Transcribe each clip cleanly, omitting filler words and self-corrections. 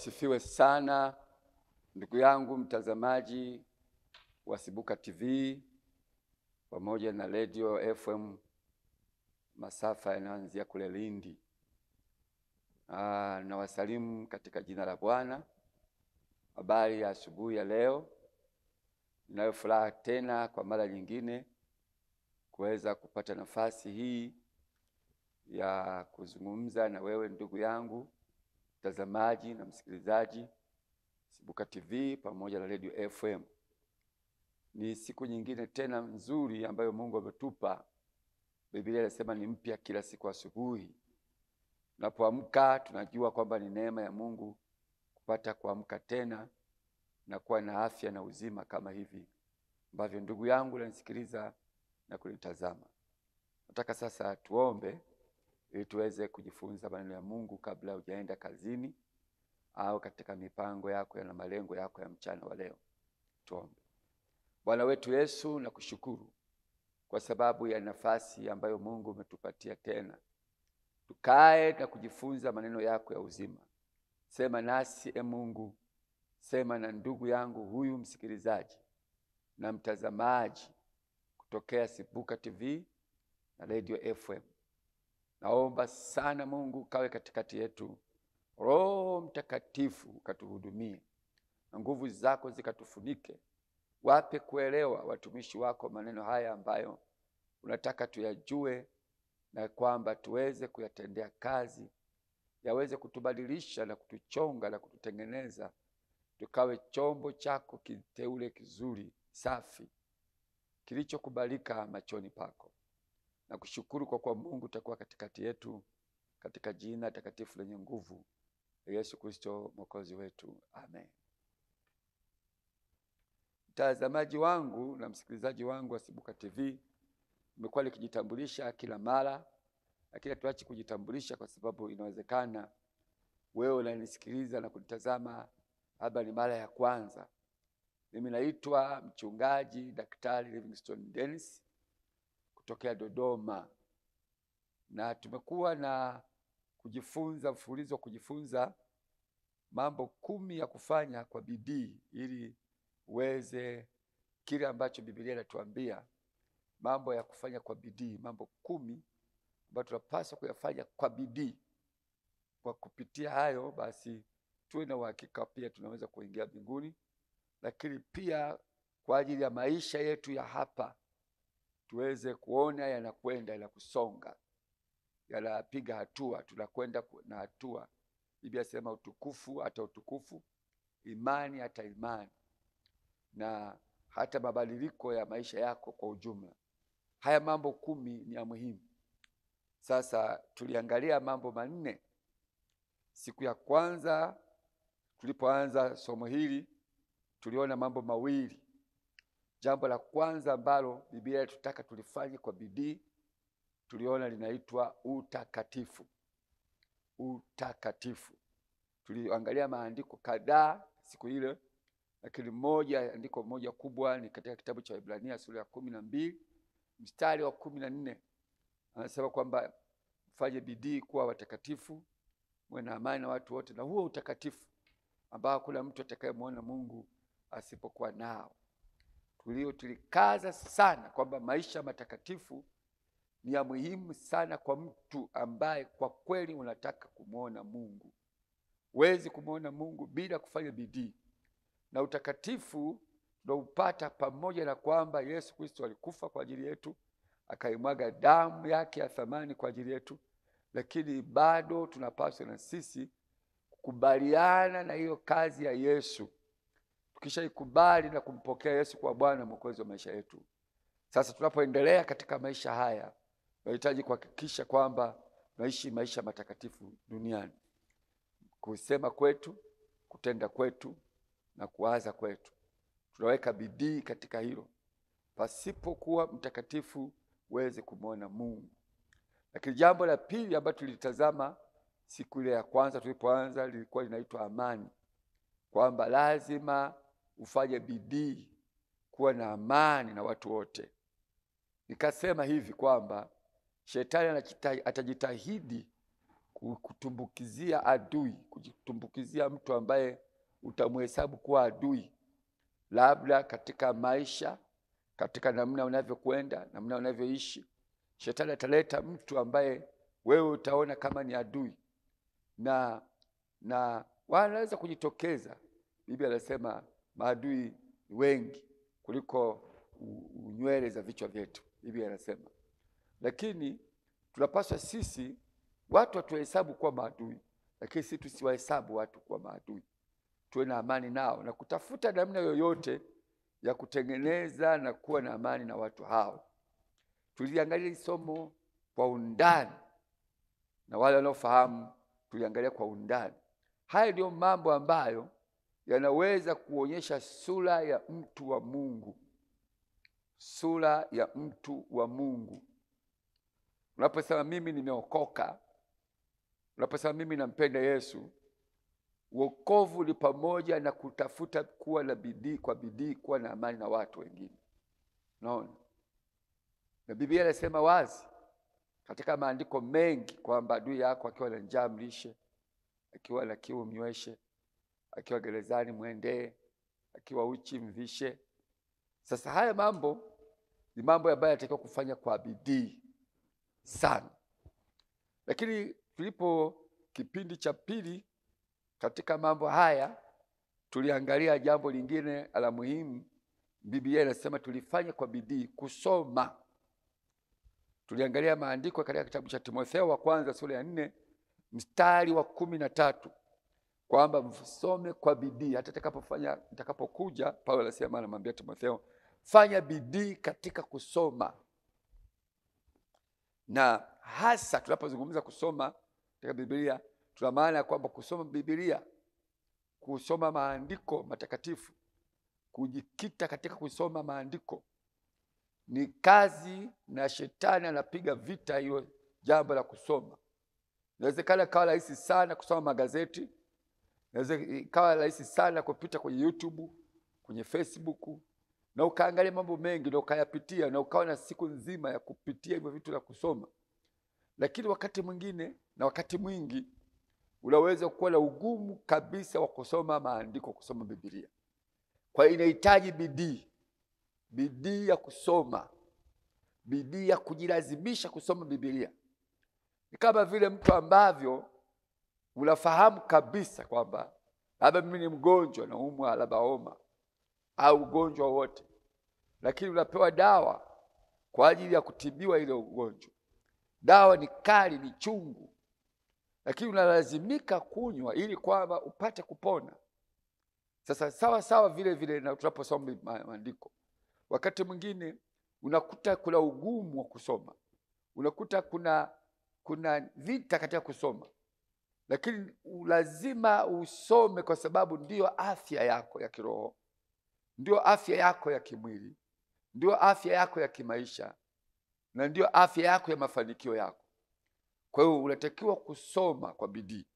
Sifiwe sana ndugu yangu mtazamaji wa Sibuka TV pamoja na Radio FM masafa yanaanzia kule Lindi. Na wasalimu katika jina la Bwana. Habari ya asubuhi ya leo. Ninayo furaha tena kwa mara nyingine kuweza kupata nafasi hii ya kuzungumza na wewe ndugu yangu mtazamaji na msikilizaji Sibuka TV pamoja na Radio FM. Ni siku nyingine tena nzuri ambayo Mungu ametupa. Biblia inasema ni mpya kila siku asubuhi. Tunapoamka tunajua kwamba ni neema ya Mungu kupata kuamka tena na kuwa na afya na uzima kama hivi ambavyo ndugu yangu ananisikiliza na kunitazama. Nataka sasa tuombe ili tuweze kujifunza maneno ya Mungu kabla hujaenda kazini au katika mipango yako na malengo yako ya mchana wa leo. Tuombe. Bwana wetu Yesu, nakushukuru kwa sababu ya nafasi ambayo Mungu umetupatia tena tukae na kujifunza maneno yako ya uzima. Sema nasi Mungu, sema na ndugu yangu huyu msikilizaji na mtazamaji kutokea Sibuka TV na Radio FM. Naomba sana Mungu kawe katikati yetu. Roho Mtakatifu ukatuhudumie na nguvu zako zikatufunike. Wape kuelewa watumishi wako maneno haya ambayo unataka tuyajue na kwamba tuweze kuyatendea kazi, yaweze kutubadilisha na kutuchonga na kututengeneza tukawe chombo chako kiteule kizuri, safi, kilichokubalika machoni pako. Na kushukuru kwa kuwa Mungu utakuwa katikati yetu katika jina takatifu lenye nguvu Yesu Kristo Mwokozi wetu. Amen. Mtazamaji wangu na msikilizaji wangu wa Sibuka TV, nimekuwa nikijitambulisha kila mara, lakini tuache kujitambulisha kwa sababu inawezekana wewe unanisikiliza na kunitazama labda ni mara ya kwanza. Mimi naitwa mchungaji Daktari Livingstone Dennis kutokea Dodoma. Na tumekuwa na kujifunza mfululizo kujifunza mambo 10 ya kufanya kwa bidii ili uweze kile ambacho Biblia inatuambia, mambo ya kufanya kwa bidii, mambo 10 ambayo tunapaswa kuyafanya kwa bidii. Kwa kupitia hayo basi tuwe na uhakika pia tunaweza kuingia mbinguni, lakini pia kwa ajili ya maisha yetu ya hapa tuweze kuona yanakwenda na kusonga, yanapiga hatua, tunakwenda na hatua. Biblia inasema utukufu hata utukufu, imani hata imani, na hata mabadiliko ya maisha yako kwa ujumla. Haya mambo 10 ni ya muhimu. Sasa tuliangalia mambo 4 siku ya kwanza. Tulipoanza somo hili tuliona mambo 2. Jambo la kwanza ambalo Biblia inataka tulifanye kwa bidii tuliona linaitwa utakatifu. Utakatifu. Tuliangalia maandiko kadhaa siku ile, lakini andiko moja kubwa ni katika kitabu cha Waebrania sura ya 12 mstari wa 14. Anasema kwamba mfanye bidii kuwa watakatifu, mwe na amani na watu wote, na huo utakatifu ambao hakuna mtu atakayemwona Mungu asipokuwa nao. Tulikaza sana kwamba maisha matakatifu ni ya muhimu sana kwa mtu ambaye kwa kweli unataka kumwona Mungu. Huwezi kumwona Mungu bila kufanya bidii. Na utakatifu ndio upata pamoja na kwamba Yesu Kristo alikufa kwa ajili yetu, akaimwaga damu yake ya thamani kwa ajili yetu, lakini bado tunapaswa na sisi kukubaliana na hiyo kazi ya Yesu. Tukishaikubali na kumpokea Yesu kwa Bwana Mwokozi wa maisha yetu, sasa tunapoendelea katika maisha haya tunahitaji kuhakikisha kwamba tunaishi maisha matakatifu duniani. Kusema kwetu, kutenda kwetu na kuwaza kwetu, tunaweka bidii katika hilo. Pasipokuwa mtakatifu huwezi kumwona Mungu. Lakini jambo la pili ambalo tulitazama siku ile ya kwanza tulipoanza lilikuwa linaitwa amani, kwamba lazima ufanye bidii kuwa na amani na watu wote. Nikasema hivi kwamba shetani atajitahidi kutumbukizia adui, kutumbukizia mtu ambaye utamhesabu kuwa adui, labda katika maisha, katika namna unavyokwenda, namna unavyoishi. Shetani ataleta mtu ambaye wewe utaona kama ni adui, na wanaweza kujitokeza. Biblia inasema maadui wengi kuliko nywele za vichwa vyetu, Biblia inasema. Lakini tunapaswa sisi watu watuhesabu kuwa maadui, lakini sisi tusiwahesabu watu kuwa maadui. Tuwe na amani nao na kutafuta namna yoyote ya kutengeneza na kuwa na amani na watu hao. Tuliangalia somo kwa undani, na wale wanaofahamu tuliangalia kwa undani. Haya ndio mambo ambayo yanaweza kuonyesha sura ya mtu wa Mungu. Sura ya mtu wa Mungu. Unaposema mimi nimeokoka, unaposema mimi nampenda Yesu, wokovu ni pamoja na kutafuta kuwa na bidii, kwa bidii kuwa na amani na watu wengine. Naona. Na Biblia inasema wazi katika maandiko mengi kwamba adui yako akiwa na njaa mlishe, akiwa na kiu mnyweshe, akiwa gerezani mwendee, akiwa uchi mvishe. Sasa haya mambo ni mambo ambayo yanatakiwa kufanya kwa bidii sana. Lakini tulipo kipindi cha pili katika mambo haya, tuliangalia jambo lingine la muhimu. Biblia inasema tulifanye kwa bidii kusoma. Tuliangalia maandiko katika kitabu cha Timotheo wa kwanza sura ya 4 mstari wa 13 kwamba msome kwa bidii. Hata nitakapokuja Paulo anasema, anamwambia Timotheo, fanya bidii katika kusoma. Na hasa tunapozungumza kusoma katika Biblia, tuna maana ya kwamba kusoma Biblia, kusoma maandiko matakatifu, kujikita katika kusoma maandiko ni kazi, na shetani anapiga vita hiyo jambo la kusoma. Inawezekana kawa rahisi sana kusoma magazeti, inawezekana kawa rahisi sana kupita kwenye YouTube, kwenye Facebook, na ukaangalia mambo mengi na ukayapitia, na ukawa na siku nzima ya kupitia hivyo vitu la kusoma. Lakini wakati mwingine na wakati mwingi unaweza kuwa na ugumu kabisa wa kusoma maandiko, kusoma Biblia. Kwa hiyo inahitaji bidii ya kusoma, bidii ya kujilazimisha kusoma Biblia. Ni kama vile mtu ambavyo unafahamu kabisa kwamba labda mimi ni mgonjwa, naumwa labda homa au ugonjwa wote, lakini unapewa dawa kwa ajili ya kutibiwa ile ugonjwa. Dawa ni kali, ni chungu, lakini unalazimika kunywa ili kwamba upate kupona. Sasa sawa vile vile na tunaposoma maandiko, wakati mwingine unakuta kuna ugumu wa kusoma, unakuta kuna vita katika kusoma, lakini lazima usome kwa sababu ndiyo afya yako ya kiroho, ndiyo afya yako ya kimwili, ndiyo afya yako ya kimaisha, na ndiyo afya yako ya mafanikio yako. Kwa hiyo unatakiwa kusoma kwa bidii.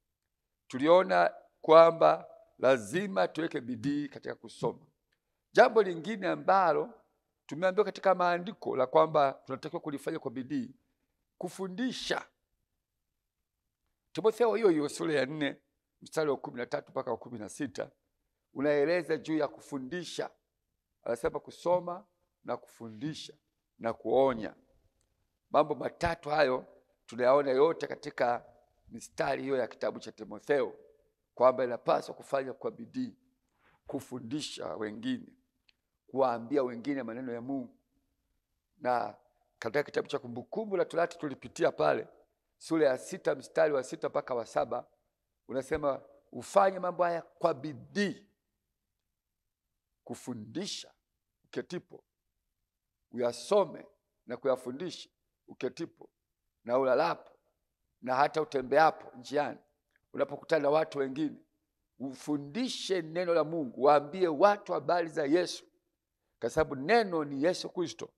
Tuliona kwamba lazima tuweke bidii katika kusoma. Jambo lingine ambalo tumeambiwa katika maandiko la kwamba tunatakiwa kulifanya kwa bidii, kufundisha. Timotheo hiyo sura ya 4 mstari wa 13 mpaka wa 16 unaeleza juu ya kufundisha. Anasema kusoma na kufundisha na kuonya. Mambo matatu hayo tunayaona yote katika mistari hiyo ya kitabu cha Timotheo, kwamba inapaswa kufanya kwa bidii, kufundisha wengine, kuwaambia wengine maneno ya Mungu. Na katika kitabu cha Kumbukumbu la Torati tulipitia pale sura ya 6 mstari wa 6 mpaka wa 7 unasema ufanye mambo haya kwa bidii, kufundisha uketipo, uyasome na kuyafundisha uketipo na ulalapo na hata utembeapo njiani, unapokutana na watu wengine. Ufundishe neno la Mungu, waambie watu habari za Yesu, kwa sababu neno ni Yesu Kristo.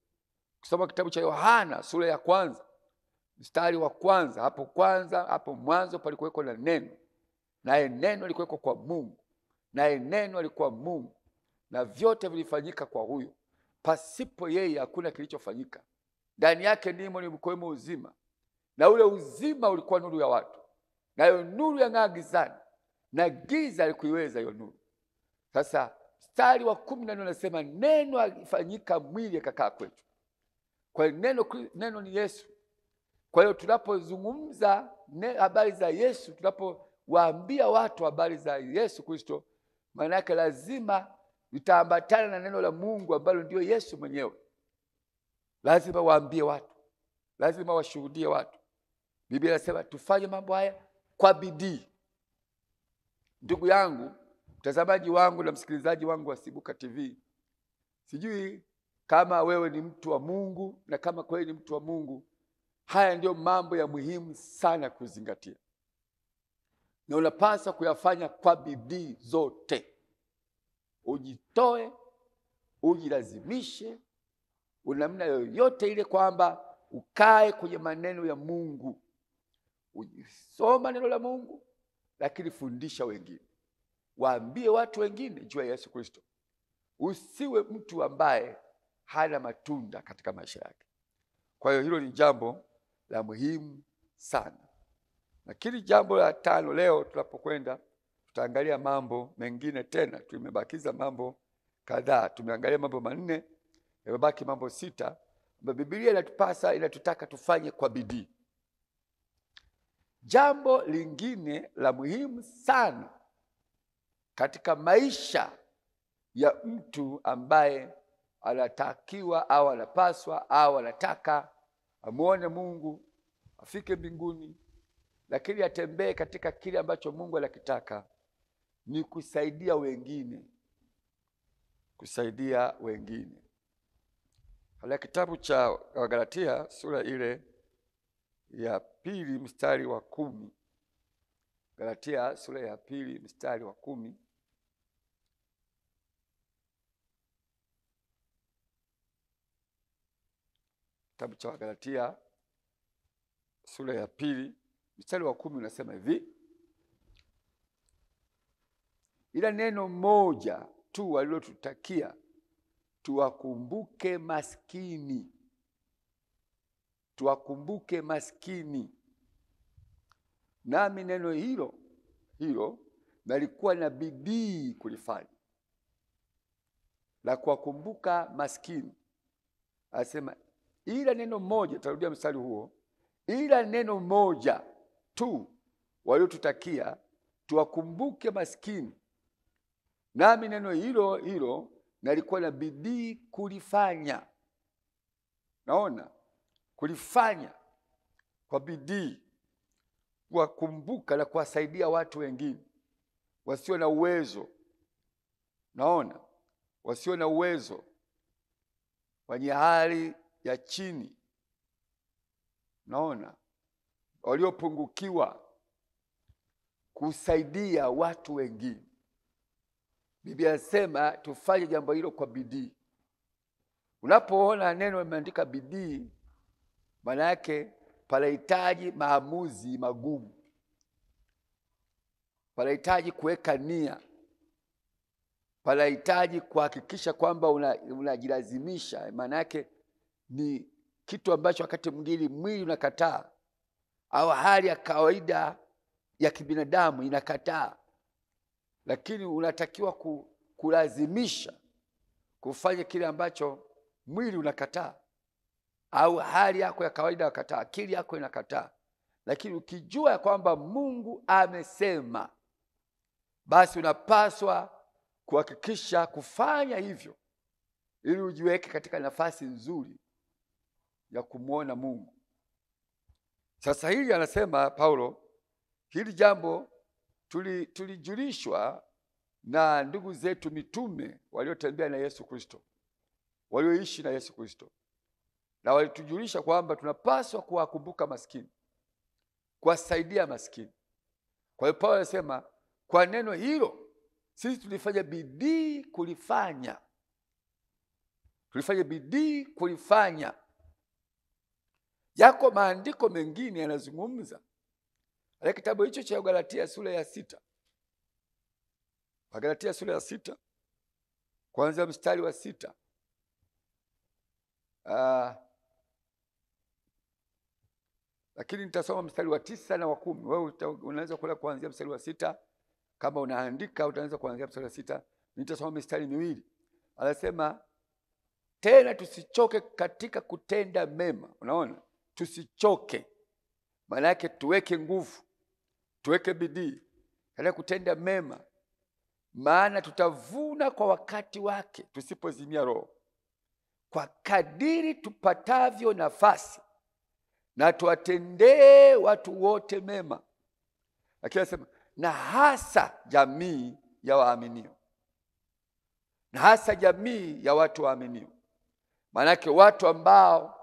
Kusoma kitabu cha Yohana sura ya 1 mstari wa 1, hapo mwanzo palikuweko na neno, naye neno alikuweko kwa Mungu, naye neno alikuwa Mungu, na vyote vilifanyika kwa huyo. Pasipo yeye hakuna kilichofanyika. Ndani yake ndimo mlikuwemo uzima, na ule uzima ulikuwa nuru ya watu, nayo nuru yang'aa gizani, na giza halikuiweza hiyo nuru. Sasa mstari wa 14 unasema neno alifanyika mwili akakaa kwetu. Kwa hiyo neno ni Yesu. Kwa hiyo tunapozungumza habari za Yesu, tunapowaambia watu habari za Yesu Kristo, maana yake lazima itaambatana na neno la Mungu ambalo ndio Yesu mwenyewe. Lazima waambie watu, lazima washuhudie watu. Biblia inasema tufanye mambo haya kwa bidii. Ndugu yangu, mtazamaji wangu na msikilizaji wangu wa Sibuka TV, sijui kama wewe ni mtu wa Mungu, na kama kweli ni mtu wa Mungu, haya ndio mambo ya muhimu sana kuzingatia, na unapaswa kuyafanya kwa bidii zote. Ujitoe, ujilazimishe unamna yoyote ile kwamba ukae kwenye maneno ya Mungu. Ujisoma neno la Mungu, lakini fundisha wengine, waambie watu wengine juu ya Yesu Kristo. Usiwe mtu ambaye hana matunda katika maisha yake. Kwa hiyo hilo ni jambo la muhimu sana. Lakini jambo la 5 leo tunapokwenda tutaangalia mambo mengine tena. Tumebakiza mambo kadhaa. Tumeangalia mambo 4, yamebaki mambo 6. Biblia inatutaka tufanye kwa bidii. Jambo lingine la muhimu sana katika maisha ya mtu ambaye anatakiwa au anapaswa au anataka amuone Mungu, afike mbinguni, lakini atembee katika kile ambacho Mungu anakitaka, ni kusaidia wengine. Kusaidia wengine. Katika kitabu cha Wagalatia sura ile ya 2 mstari wa 10. Galatia sura ya 2 mstari wa 10. Kitabu cha Wagalatia sura ya 2 mstari wa 10 unasema hivi: ila neno moja tu walilotutakia, tuwakumbuke maskini. Tuwakumbuke maskini. Nami neno hilo nalikuwa na bidii kulifanya, la kuwakumbuka maskini. Anasema ila neno moja, tarudia mstari huo, ila neno moja tu waliotutakia, tuwakumbuke maskini. Nami neno hilo nalikuwa na bidii kulifanya. Naona kulifanya kwa bidii, kuwakumbuka na kuwasaidia watu wengine wasio na uwezo. Naona wasio na uwezo, wenye hali ya chini. Naona waliopungukiwa, kusaidia watu wengine. Biblia inasema tufanye jambo hilo kwa bidii. Unapoona neno limeandika bidii, maana yake panahitaji maamuzi magumu, panahitaji kuweka nia, panahitaji kuhakikisha kwamba unajilazimisha. Maana yake ni kitu ambacho wakati mwingine mwili unakataa, au hali ya kawaida ya kibinadamu inakataa, lakini unatakiwa kulazimisha kufanya kile ambacho mwili unakataa, au hali yako ya kawaida inakataa, akili yako inakataa. Lakini ukijua ya kwamba Mungu amesema, basi unapaswa kuhakikisha kufanya hivyo, ili ujiweke katika nafasi nzuri ya kumuona Mungu. Sasa hili anasema Paulo, hili jambo tulijulishwa na ndugu zetu mitume waliotembea na Yesu Kristo, walioishi na Yesu Kristo, na walitujulisha kwamba tunapaswa kuwakumbuka maskini, kuwasaidia maskini. Kwa hiyo Paulo anasema kwa neno hilo sisi tulifanya bidii kulifanya. Tulifanya bidii kulifanya. Yako maandiko mengine yanazungumza katika kitabu hicho cha Galatia sura ya 6. Galatia sura ya 6 kuanzia mstari wa 6. lakini nitasoma mstari wa 9 na wa 10. Wewe unaweza kula kuanzia mstari wa 6. Kama unaandika utaanza kuanzia mstari wa 6. Nitasoma mistari miwili. Anasema tena tusichoke katika kutenda mema. Unaona? Tusichoke. Maana yake tuweke nguvu, tuweke bidii katika kutenda mema, maana tutavuna kwa wakati wake tusipozimia roho. Kwa kadiri tupatavyo nafasi, na tuwatendee watu wote mema. Lakini anasema na hasa jamii ya waaminio. Na hasa jamii ya watu waaminio. Maana yake watu ambao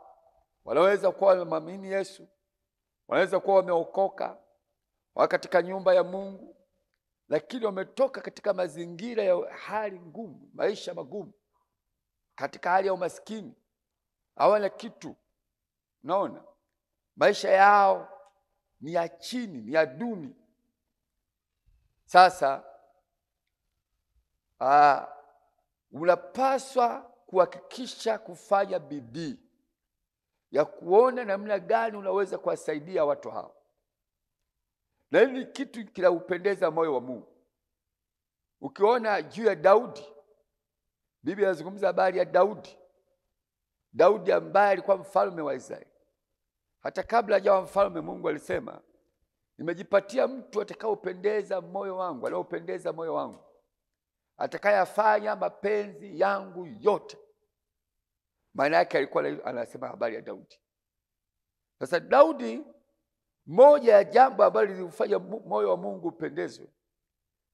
wanaweza kuwa wamemwamini Yesu, wanaweza kuwa wameokoka, wako katika nyumba ya Mungu, lakini wametoka katika mazingira ya hali ngumu, maisha magumu, katika hali ya umaskini, hawana kitu. Unaona? Maisha yao ni ya chini, ni ya duni. Sasa unapaswa kuhakikisha kufanya bidii ya kuona namna gani unaweza kuwasaidia watu hao. Na hili kitu kinaupendeza moyo wa Mungu. Ukiona juu ya Daudi, Biblia inazungumza habari ya Daudi. Daudi ambaye alikuwa mfalme wa Israeli. Hata kabla hajawa mfalme, Mungu alisema, nimejipatia mtu atakayeupendeza moyo wangu, anayeupendeza moyo wangu, atakayefanya mapenzi yangu yote. Maana yake alikuwa anasema habari ya Daudi. Sasa Daudi, moja ya jambo ambalo lilifanya moyo wa Mungu upendezwe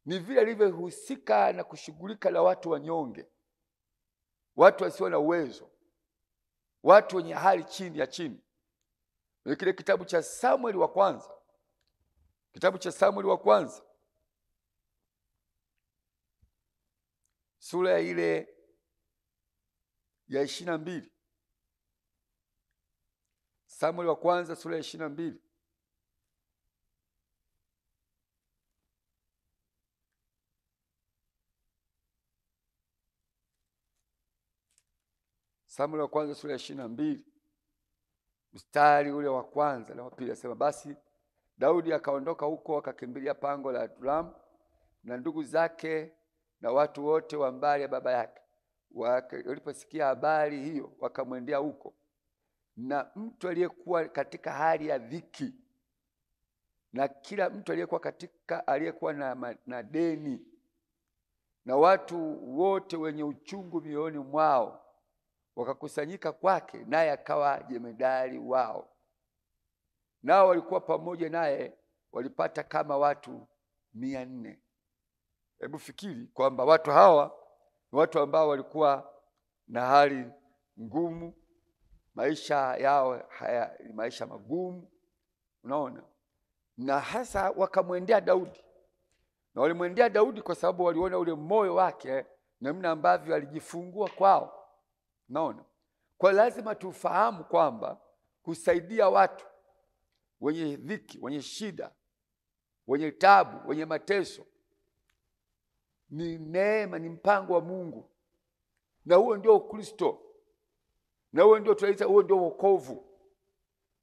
ni vile alivyohusika na kushughulika na watu wanyonge, watu wasio na uwezo, watu wenye hali chini ya chini. Ni kile kitabu cha Samueli wa kwanza. Kitabu cha Samueli wa kwanza, sura ile ya 22. Samueli wa kwanza sura ya 22. Samueli wa kwanza sura ya 22. Mstari ule wa kwanza na wa pili asema, basi Daudi akaondoka huko akakimbilia pango la Adulamu, na ndugu zake na watu wote wa mbari ya baba yake waliposikia habari hiyo wakamwendea huko. Na mtu aliyekuwa katika hali ya dhiki, na kila mtu aliyekuwa na deni, na watu wote wenye uchungu mioyoni mwao wakakusanyika kwake, naye akawa jemedari wao. Nao walikuwa pamoja naye walipata kama watu 400. Hebu fikiri kwamba watu hawa ni watu ambao walikuwa na hali ngumu, maisha yao ni maisha magumu. Unaona? Na hasa wakamwendea Daudi. Na walimwendea Daudi kwa sababu waliona ule moyo wake, namna ambavyo alijifungua kwao. Unaona? Kwa lazima tufahamu kwamba kusaidia watu wenye dhiki, wenye shida, wenye tabu, wenye mateso ni neema, ni mpango wa Mungu. Na huo ndio Ukristo. Na huo ndio tunaita, huo ndio wokovu.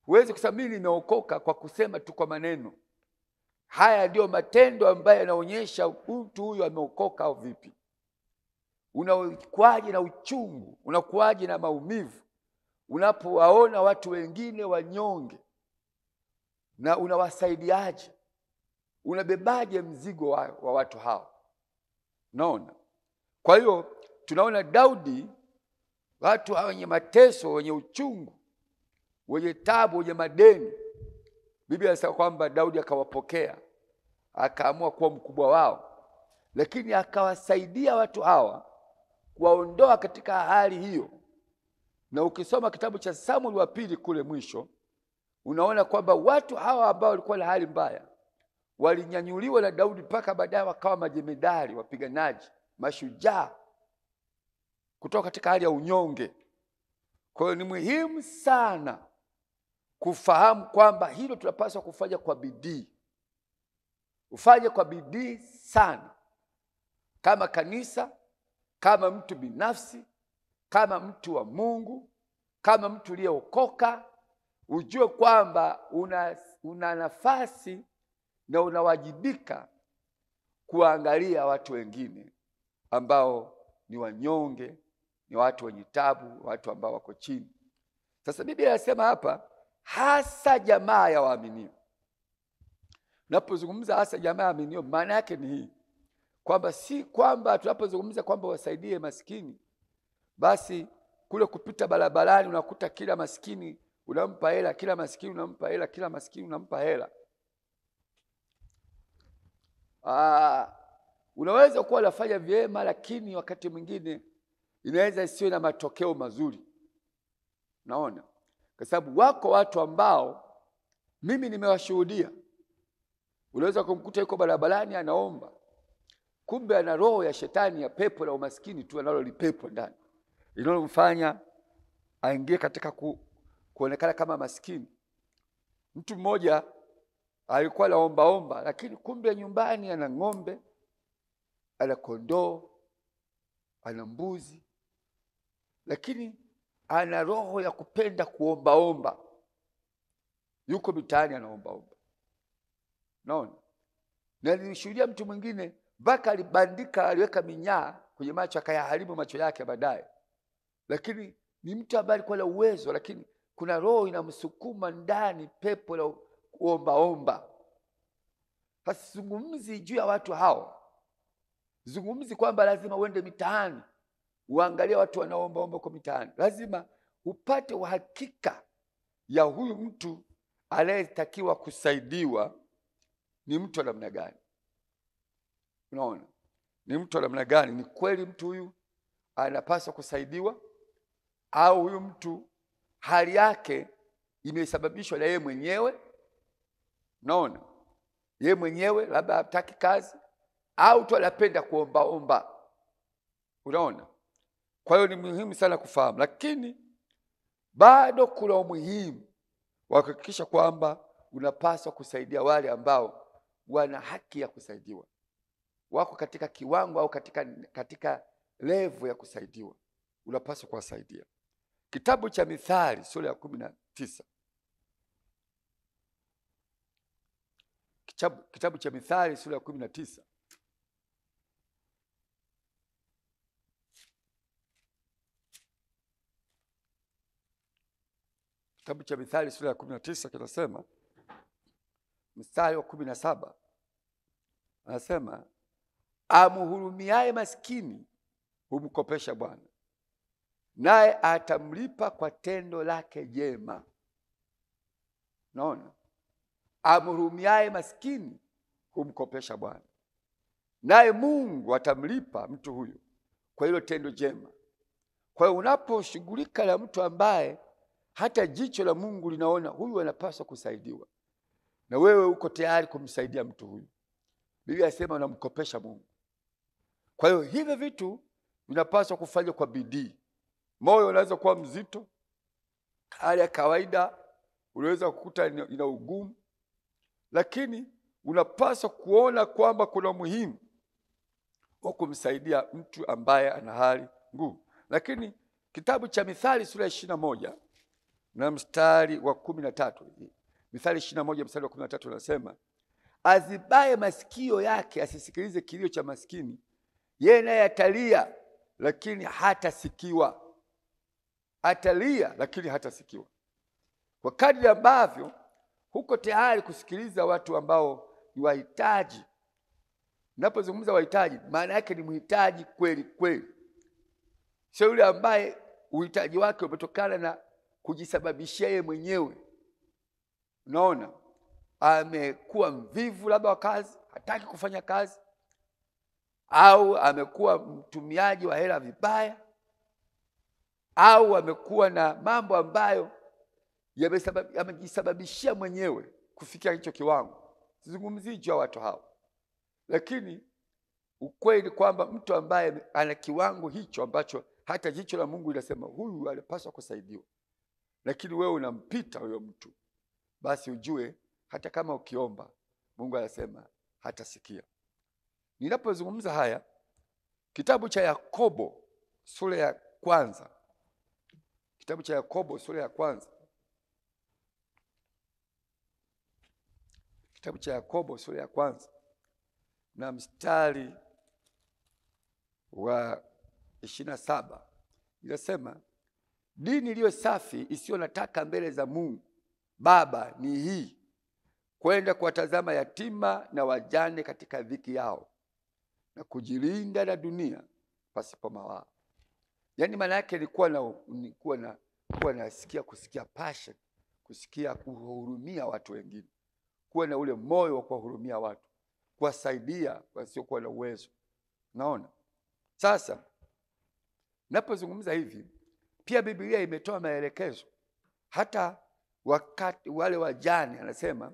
Huwezi kusema mimi nimeokoka kwa kusema tu kwa maneno. Haya ndio matendo ambayo yanaonyesha mtu huyu ameokoka au vipi. Unakuaje na uchungu, unakuaje na maumivu unapowaona watu wengine wanyonge, na unawasaidiaje? Unabebaje mzigo wa watu hao? Naona. Kwa hiyo tunaona Daudi, watu hao wenye mateso, wenye uchungu, wenye tabu, wenye madeni, Biblia inasema kwamba Daudi akawapokea, akaamua kuwa mkubwa wao, lakini akawasaidia watu hawa kuwaondoa katika hali hiyo. Na ukisoma kitabu cha Samueli wa pili kule mwisho, unaona kwamba watu hawa ambao walikuwa na hali mbaya walinyanyuliwa na Daudi mpaka baadaye wakawa majemedari, wapiganaji, mashujaa kutoka katika hali ya unyonge. Kwa hiyo ni muhimu sana kufahamu kwamba hilo tunapaswa kufanya kwa bidii. Ufanye kwa bidii sana, kama kanisa, kama mtu binafsi, kama mtu wa Mungu, kama mtu aliyeokoka. ujue kwamba una nafasi na unawajibika kuangalia watu wengine ambao ni wanyonge, ni watu wenye tabu, watu ambao wako chini. Sasa Biblia inasema hapa hasa jamaa ya waaminio. Unapozungumza hasa jamaa ya waaminio, maana yake ni hii, kwamba si kwamba tunapozungumza kwamba wasaidie maskini, basi kule kupita barabarani unakuta kila maskini unampa hela, kila maskini unampa hela, kila maskini unampa hela. Unaweza kuwa unafanya vyema, lakini wakati mwingine inaweza isiwe na matokeo mazuri. Naona, kwa sababu wako watu ambao mimi nimewashuhudia, unaweza kumkuta yuko barabarani anaomba, kumbe ana roho ya shetani ya pepo la umaskini tu analolipepo ndani, linalomfanya aingie katika kuonekana kama maskini. Mtu mmoja alikuwa anaomba, lakini kumbe nyumbani ana ng'ombe, ana kondoo, ana mbuzi, lakini ana roho ya kupenda kuomba. Yuko mitaani anaomba. Naona, na nilishuhudia mtu mwingine mpaka alibandika, aliweka minyaa kwenye macho akayaharibu macho yake baadaye. Lakini ni mtu ambaye alikuwa na uwezo, lakini kuna roho inamsukuma ndani, pepo la kuomba. Hasizungumzi juu ya watu hao, zungumzi kwamba lazima uende mitaani uangalie watu wanaomba kwa mitaani. Lazima upate uhakika ya huyu mtu anayetakiwa kusaidiwa ni mtu wa namna gani. Unaona, ni mtu wa namna gani? Ni kweli mtu huyu anapaswa kusaidiwa, au huyu mtu hali yake imesababishwa na yeye mwenyewe? Unaona, yeye mwenyewe labda hataki kazi, au tu anapenda kuomba. Unaona, kwa hiyo ni muhimu sana kufahamu, lakini bado kuna umuhimu wa kuhakikisha kwamba unapaswa kusaidia wale ambao wana haki ya kusaidiwa, wako katika kiwango au katika level ya kusaidiwa, unapaswa kuwasaidia. Kitabu cha Mithali sura ya 19. Kitabu cha Mithali sura ya 19. Kitabu cha Mithali sura ya 19 kinasema, mstari wa 17, anasema amhurumiaye maskini humkopesha Bwana, naye atamlipa kwa tendo lake jema. Naona, amhurumiaye maskini humkopesha Bwana, naye Mungu atamlipa mtu huyo kwa hilo tendo jema. Kwa hiyo unaposhughulika na mtu ambaye hata jicho la Mungu linaona huyu anapaswa kusaidiwa, na wewe uko tayari kumsaidia mtu huyu, Biblia inasema unamkopesha Mungu. Kwa hiyo hivi vitu vinapaswa kufanywa kwa bidii. Moyo unaweza kuwa mzito, hali ya kawaida unaweza kukuta ina ugumu, lakini unapaswa kuona kwamba kuna muhimu wa kumsaidia mtu ambaye ana hali ngumu. Lakini kitabu cha Mithali sura ya 21 na mstari wa 13, Mithali 21 mstari wa 13 unasema, azibaye masikio yake asisikilize kilio cha maskini, yeye naye atalia lakini hatasikiwa. Atalia lakini hatasikiwa. Kwa kadri ambavyo huko tayari kusikiliza watu ambao ni wahitaji. Ninapozungumza wahitaji, maana yake ni mhitaji kweli kweli, sio yule ambaye uhitaji wake umetokana na kujisababishia yeye mwenyewe. Unaona, amekuwa mvivu labda wa kazi, hataki kufanya kazi, au amekuwa mtumiaji wa hela vibaya, au amekuwa na mambo ambayo yamejisababishia mwenyewe kufikia hicho kiwango. Sizungumzii juu ya watu hao, lakini ukweli kwamba mtu ambaye ana kiwango hicho ambacho hata jicho la Mungu linasema huyu anapaswa kusaidiwa, lakini wewe unampita huyo mtu, basi ujue hata kama ukiomba Mungu anasema hatasikia. Ninapozungumza haya, kitabu cha Yakobo sura ya 1, kitabu cha Yakobo sura ya 1 kitabu cha Yakobo sura ya 1 na mstari wa 27 inasema, dini iliyo safi isiyo na taka mbele za Mungu Baba ni hii: kwenda kuwatazama yatima na wajane katika dhiki yao na kujilinda na dunia pasipo mawaa. Yaani maana yake nilikuwa kusikia passion, kusikia kuhurumia watu wengine, kuwa na ule moyo wa kuwahurumia watu, kuwasaidia wasiokuwa na uwezo. Naona sasa napozungumza hivi, pia Biblia imetoa maelekezo hata wakati wale wajane. Anasema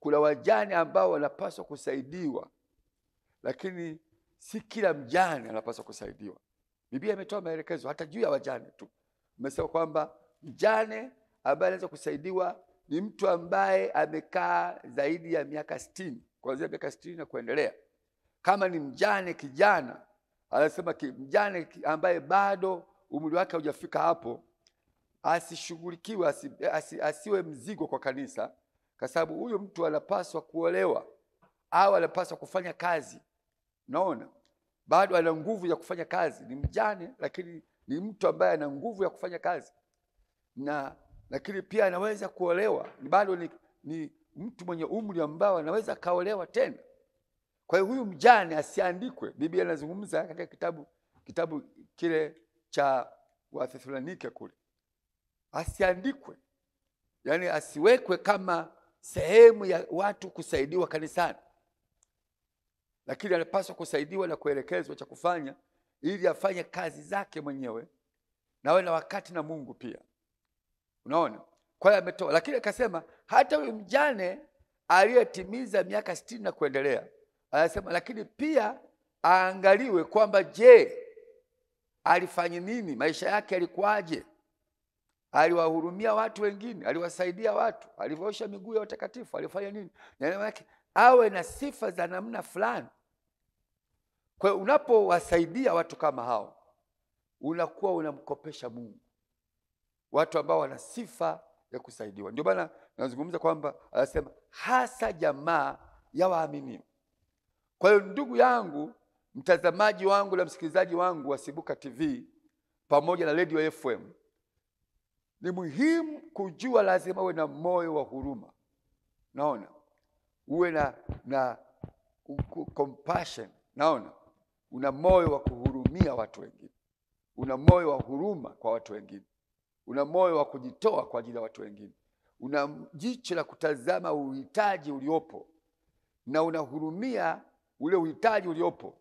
kuna wajane ambao wanapaswa kusaidiwa, lakini si kila mjane anapaswa kusaidiwa. Biblia imetoa maelekezo hata juu ya wajane tu. Umesema kwamba mjane ambaye anaweza kusaidiwa ni mtu ambaye amekaa zaidi ya miaka 60, kuanzia miaka 60 na kuendelea. Kama ni mjane kijana, anasema mjane ambaye bado umri wake hujafika hapo, asishughulikiwe, asiwe mzigo kwa kanisa, kwa sababu huyo mtu anapaswa kuolewa au anapaswa kufanya kazi. Naona bado ana nguvu ya kufanya kazi. Ni mjane lakini ni mtu ambaye ana nguvu ya kufanya kazi, lakini pia anaweza kuolewa. Bado ni mtu mwenye umri ambao anaweza kaolewa tena. Kwa hiyo huyu mjane asiandikwe. Biblia inazungumza katika kitabu kile cha Wathesalonike kule, asiandikwe, yaani asiwekwe kama sehemu ya watu kusaidiwa kanisani, lakini anapaswa kusaidiwa na kuelekezwa cha kufanya ili afanye kazi zake mwenyewe na awe na wakati na Mungu pia. Unaona? Kwa hiyo ametoa, lakini akasema hata huyu mjane aliyetimiza miaka 60 na kuendelea, anasema lakini pia aangaliwe kwamba je, alifanya nini? Maisha yake yalikuwaje? Aliwahurumia watu wengine? Aliwasaidia watu? Aliosha miguu ya watakatifu? Alifanya nini? Na maana yake awe na sifa za namna fulani. Kwa hiyo unapowasaidia watu kama hao, unakuwa unamkopesha Mungu watu ambao wana sifa ya kusaidiwa. Ndio maana nazungumza kwamba anasema hasa jamaa ya waaminio. Kwa hiyo ndugu yangu, mtazamaji wangu na msikilizaji wangu wa Sibuka TV pamoja na Radio FM, ni muhimu kujua lazima uwe na moyo wa huruma. Naona uwe na compassion. Naona una moyo wa kuhurumia watu wengine, una moyo wa huruma kwa watu wengine, una moyo wa kujitoa kwa ajili ya watu wengine, una jicho la kutazama uhitaji uliopo na unahurumia ule uhitaji uliopo.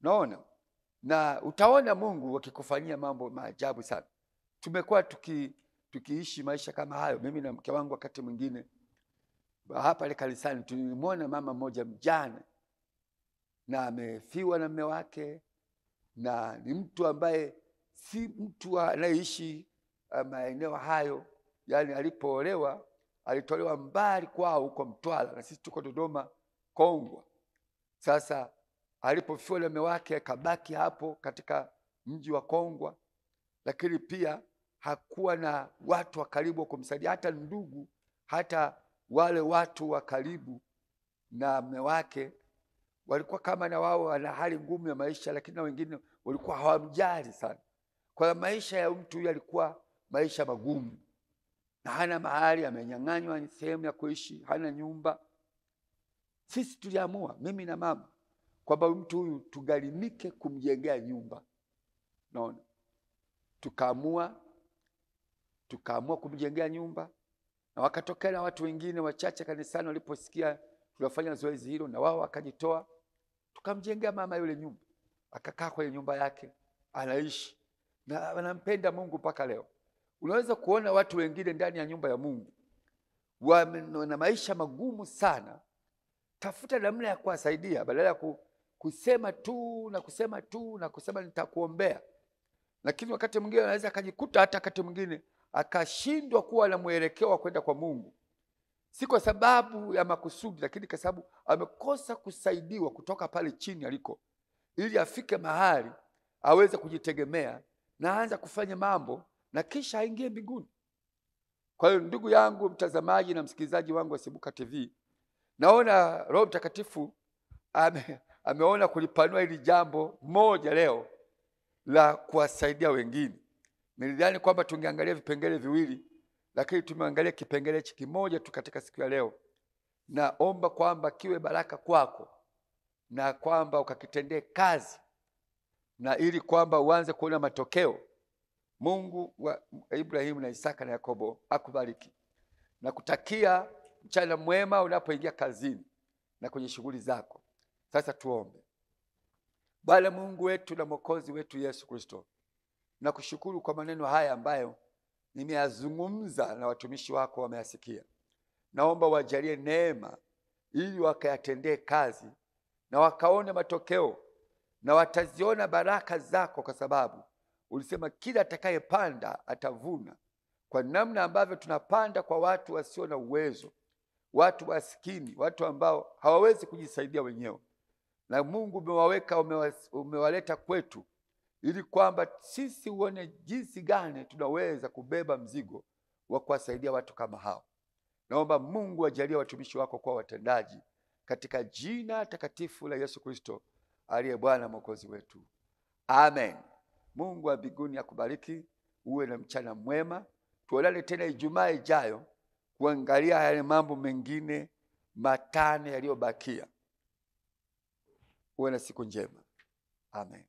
Naona, na utaona Mungu akikufanyia mambo maajabu sana. Tumekuwa tukiishi maisha kama hayo. Mimi na mke wangu wakati mwingine hapa kanisani tulimwona mama mmoja mjane, na amefiwa na mume wake, na ni mtu ambaye si mtu anayeishi maeneo hayo. Yaani alipoolewa alitolewa mbali kwao huko Mtwara, na sisi tuko Dodoma Kongwa. Sasa alipofiwa na mume wake akabaki hapo katika mji wa Kongwa, lakini pia hakuwa na watu wa karibu kumsaidia, hata ndugu, hata wale watu wa karibu na mume wake walikuwa kama na wao wana hali ngumu ya maisha, lakini na wengine walikuwa hawamjali sana. Kwa maisha ya mtu huyu yalikuwa maisha magumu, na hana mahali, amenyang'anywa sehemu ya kuishi, hana nyumba. Sisi tuliamua, mimi na mama, kwamba mtu huyu tugharimike kumjengea nyumba. Naona tukaamua kumjengea nyumba, na wakatokea na watu wengine wachache kanisani waliposikia tunafanya zoezi hilo, na wao wakajitoa, tukamjengea mama yule nyumba. Akakaa kwenye nyumba yake, anaishi na anampenda Mungu mpaka leo. Unaweza kuona watu wengine ndani ya nyumba ya Mungu wana maisha magumu sana. Tafuta namna ya kuwasaidia, badala ya kusema tu na kusema nitakuombea. Lakini wakati mwingine anaweza akajikuta hata wakati mwingine akashindwa kuwa na mwelekeo wa kwenda kwa Mungu, si kwa sababu ya makusudi, lakini kwa sababu amekosa kusaidiwa kutoka pale chini aliko, ili afike mahali aweze kujitegemea na aanze kufanya mambo na kisha aingie mbinguni. Kwa hiyo ndugu yangu mtazamaji na msikilizaji wangu wa Sibuka TV, Naona Roho Mtakatifu ameona kulipanua hili jambo moja leo la kuwasaidia wengine. Nilidhani kwamba tungeangalia vipengele viwili, lakini tumeangalia kipengele hiki kimoja tu katika siku ya leo. Naomba kwamba kiwe baraka kwako na kwamba ukakitendee kazi, na ili kwamba uanze kuona matokeo. Mungu wa Ibrahimu na Isaka na Yakobo akubariki na kutakia mchana mwema unapoingia kazini na kwenye shughuli zako. Sasa tuombe. Bwana Mungu wetu na Mwokozi wetu Yesu Kristo, nakushukuru kwa maneno haya ambayo nimeyazungumza na watumishi wako wameyasikia. Naomba wajalie neema ili wakayatendee kazi na wakaone matokeo na wataziona baraka zako, kwa sababu ulisema kila atakayepanda atavuna. Kwa namna ambavyo tunapanda kwa watu wasio na uwezo, watu maskini, watu ambao hawawezi kujisaidia wenyewe, na Mungu umewaleta kwetu ili kwamba sisi uone jinsi gani tunaweza kubeba mzigo wa kuwasaidia watu kama hao. Naomba Mungu ajalie watumishi wako kuwa watendaji, katika jina takatifu la Yesu Kristo aliye Bwana Mwokozi wetu. Amen. Mungu wa mbinguni akubariki, uwe na mchana mwema. Tuonane tena Ijumaa ijayo kuangalia yale mambo mengine matano yaliyobakia. Uwe na siku njema. Amen.